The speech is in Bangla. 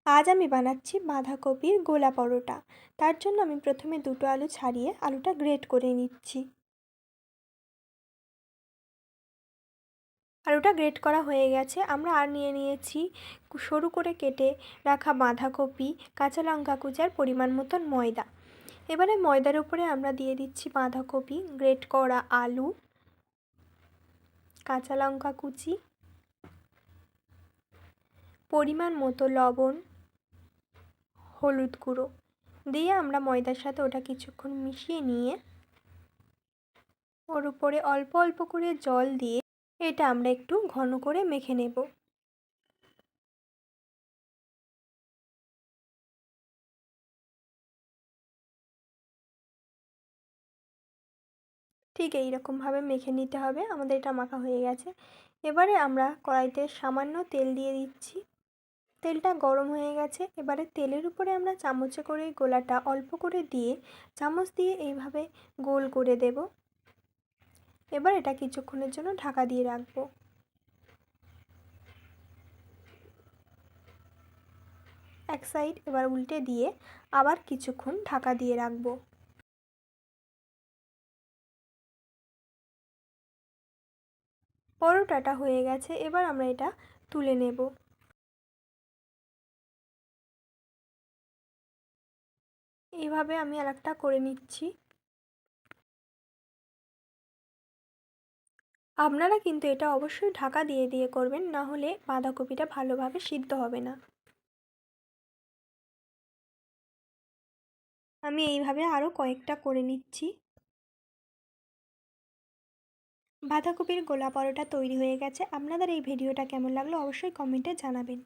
আজ আমি বানাচ্ছি বাঁধাকপির গোলা পরোটা। তার জন্য আমি প্রথমে দুটো আলু ছাড়িয়ে আলুটা গ্রেট করে নিচ্ছি। আলুটা গ্রেট করা হয়ে গেছে। আমরা আর নিয়ে নিয়েছি সরু করে কেটে রাখা বাঁধাকপি, কাঁচা লঙ্কা কুচি আর পরিমাণ মতন ময়দা। এবারে ময়দার উপরে আমরা দিয়ে দিচ্ছি বাঁধাকপি, গ্রেট করা আলু, কাঁচা লঙ্কা কুচি, পরিমাণ মতো লবণ, হলুদ গুঁড়ো দিয়ে আমরা ময়দার সাথে ওটা কিছুক্ষণ মিশিয়ে নিয়ে ওর উপরে অল্প অল্প করে জল দিয়ে এটা আমরা একটু ঘন করে মেখে নেব। ঠিক এই রকমভাবে মেখে নিতে হবে। আমাদের এটা মাখা হয়ে গেছে। এবারে আমরা কড়াইতে সামান্য তেল দিয়ে দিচ্ছি। তেলটা গরম হয়ে গেছে। এবারে তেলের উপরে আমরা চামচে করে গোলাটা অল্প করে দিয়ে চামচ দিয়ে এইভাবে গোল করে দেব। এবার এটা কিছুক্ষণের জন্য ঢাকা দিয়ে রাখবো। এক সাইড এবার উল্টে দিয়ে আবার কিছুক্ষণ ঢাকা দিয়ে রাখবো। পরোটাটা হয়ে গেছে। এবার আমরা এটা তুলে নেব। এইভাবে আমি আরেকটা করে নিচ্ছি। আপনারা কিন্তু এটা অবশ্যই ঢাকা দিয়ে দিয়ে করবেন, না হলে বাঁধাকপিটা ভালোভাবে সিদ্ধ হবে না। আমি এইভাবে আরও কয়েকটা করে নিচ্ছি। বাঁধাকপির গোলা পরোটা তৈরি হয়ে গেছে। আপনাদের এই ভিডিওটা কেমন লাগলো অবশ্যই কমেন্টে জানাবেন।